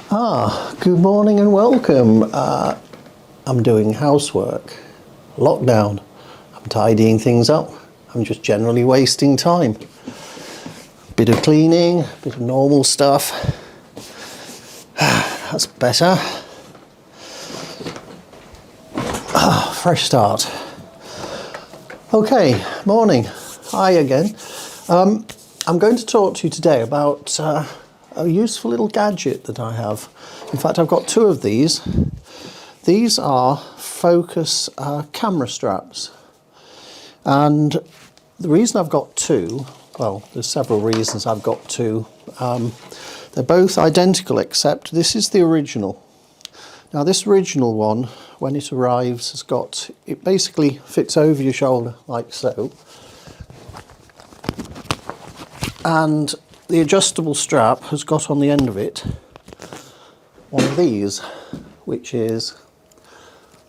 Good morning and welcome. I'm doing housework, lockdown. I'm tidying things up. I'm just generally wasting time. Bit of cleaning, bit of normal stuff. That's better. Fresh start. Okay, morning. Hi again. I'm going to talk to you today about a useful little gadget that I have. In fact, I've got two of these. These are focus camera straps. And the reason I've got two, well, there's several reasons I've got two. They're both identical, except this is the original. Now this original one, when it arrives, has got, it basically fits over your shoulder like so. And the adjustable strap has got on the end of it one of these, which is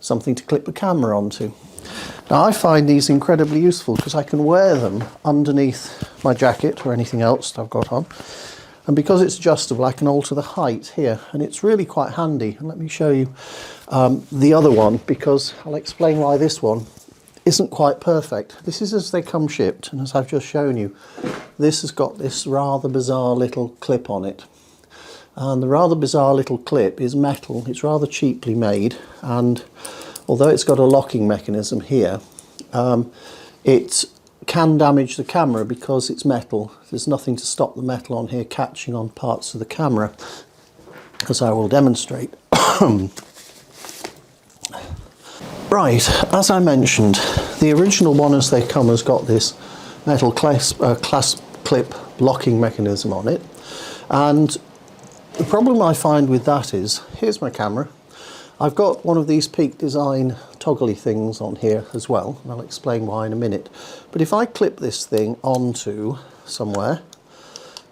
something to clip the camera onto. Now I find these incredibly useful because I can wear them underneath my jacket or anything else that I've got on. And because it's adjustable, I can alter the height here, and it's really quite handy. And let me show you the other one, because I'll explain why this one isn't quite perfect. This is as they come shipped, and as I've just shown you, this has got this rather bizarre little clip on it. And the rather bizarre little clip is metal. It's rather cheaply made, and although it's got a locking mechanism here, it can damage the camera because it's metal. There's nothing to stop the metal on here catching on parts of the camera, as I will demonstrate. Right, as I mentioned, the original one as they come has got this metal clasp clip locking mechanism on it, and the problem I find with that is, here's my camera. I've got one of these Peak Design toggly things on here as well, and I'll explain why in a minute. But if I clip this thing onto somewhere,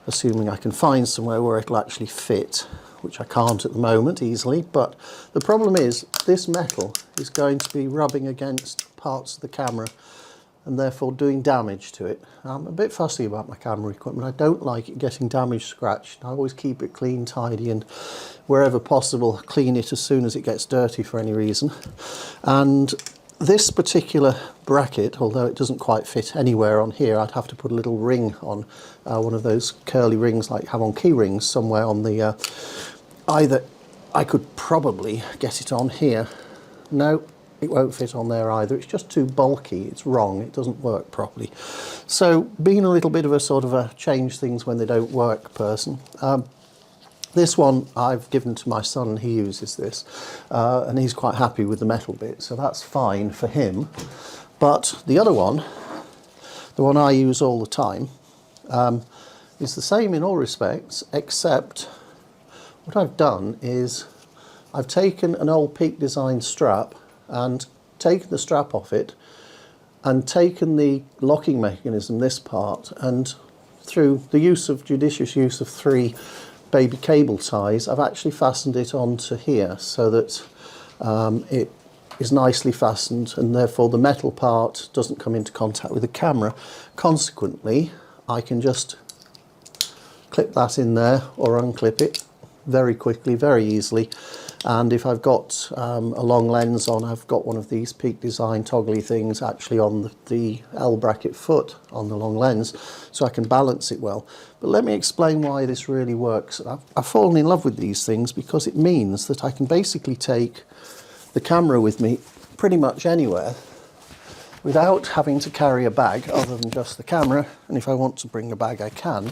assuming I can find somewhere where it'll actually fit, which I can't at the moment easily, but the problem is this metal is going to be rubbing against parts of the camera and therefore doing damage to it. I'm a bit fussy about my camera equipment. I don't like it getting damaged, scratched. I always keep it clean, tidy, and wherever possible clean it as soon as it gets dirty for any reason. And this particular bracket, although it doesn't quite fit anywhere on here, I'd have to put a little ring on, one of those curly rings like you have on key rings somewhere on the, either I could probably get it on here. No, it won't fit on there either. It's just too bulky. It's wrong. It doesn't work properly. So being a little bit of a sort of a change things when they don't work person, this one I've given to my son, and he uses this, and he's quite happy with the metal bit, so that's fine for him. But the other one, the one I use all the time, is the same in all respects, except what I've done is I've taken an old Peak Design strap and taken the strap off it and taken the locking mechanism, this part, and through the judicious use of 3 baby cable ties, I've actually fastened it onto here so that it is nicely fastened, and therefore the metal part doesn't come into contact with the camera. Consequently, I can just clip that in there or unclip it very quickly, very easily. And if I've got a long lens on, I've got one of these Peak Design toggly things actually on the L bracket foot on the long lens, so I can balance it well. But let me explain why this really works. I've fallen in love with these things because it means that I can basically take the camera with me pretty much anywhere without having to carry a bag other than just the camera. And if I want to bring a bag, I can.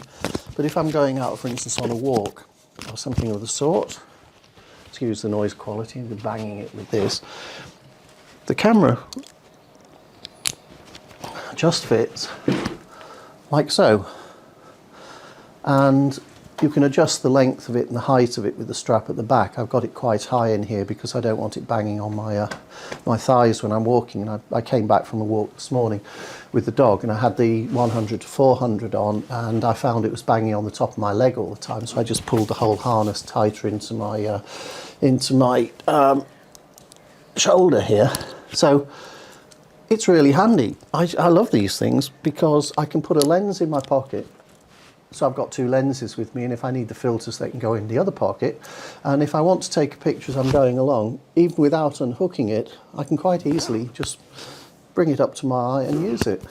But if I'm going out, for instance, on a walk or something of the sort, excuse the noise quality, and banging it with this, the camera just fits like so, and you can adjust the length of it and the height of it with the strap at the back. I've got it quite high in here because I don't want it banging on my my thighs when I'm walking. And I came back from a walk this morning with the dog, and I had the 100 to 400 on, and I found it was banging on the top of my leg all the time, so I just pulled the whole harness tighter into my shoulder here. So it's really handy. I love these things because I can put a lens in my pocket So I've got two lenses with me, and if I need the filters they can go in the other pocket, and if I want to take a picture as I'm going along, even without unhooking it, I can quite easily just bring it up to my eye and use it.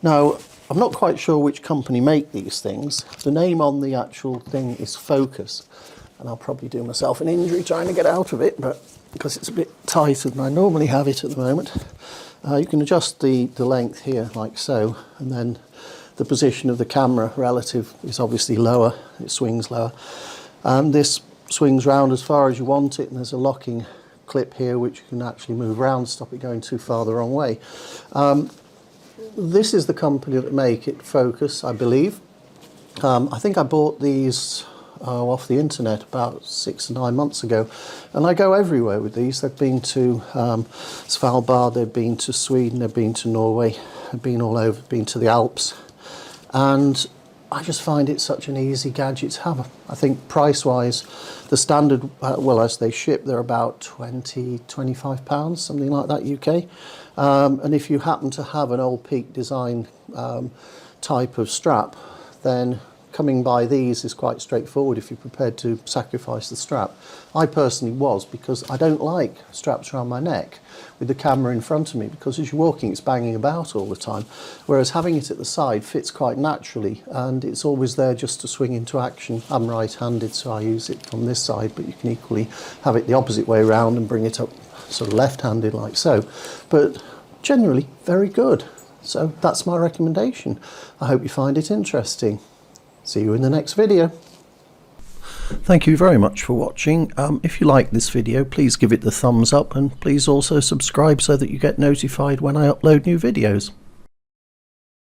Now, I'm not quite sure which company make these things. The name on the actual thing is Focus, and I'll probably do myself an injury trying to get out of it, but because it's a bit tighter than I normally have it at the moment. You can adjust the length here like so, and then the position of the camera relative is obviously lower, it swings lower, and this swings round as far as you want it, and there's a locking clip here which you can actually move around, stop it going too far the wrong way. This is the company that make it, Focus, I believe. I think I bought these off the internet about 6 or 9 months ago, and I go everywhere with these. They've been to Svalbard, they've been to Sweden, they've been to Norway, they've been all over, been to the Alps, and I just find it such an easy gadget to have. I think price-wise, the standard, well, as they ship, they're about £20–25, something like that UK. And if you happen to have an old Peak design type of strap, then coming by these is quite straightforward if you're prepared to sacrifice the strap. I personally was, because I don't like straps around my neck with the camera in front of me, because as you're walking it's banging about all the time, whereas having it at the side fits quite naturally, and it's always there just to swing into action. I'm right-handed, so I use it from this side, but you can equally have it the opposite way around and bring it up sort of left-handed like so. But generally very good. So that's my recommendation. I hope you find it interesting. See you in the next video. Thank you very much for watching. If you like this video, please give it the thumbs up, and please also subscribe so that you get notified when I upload new videos.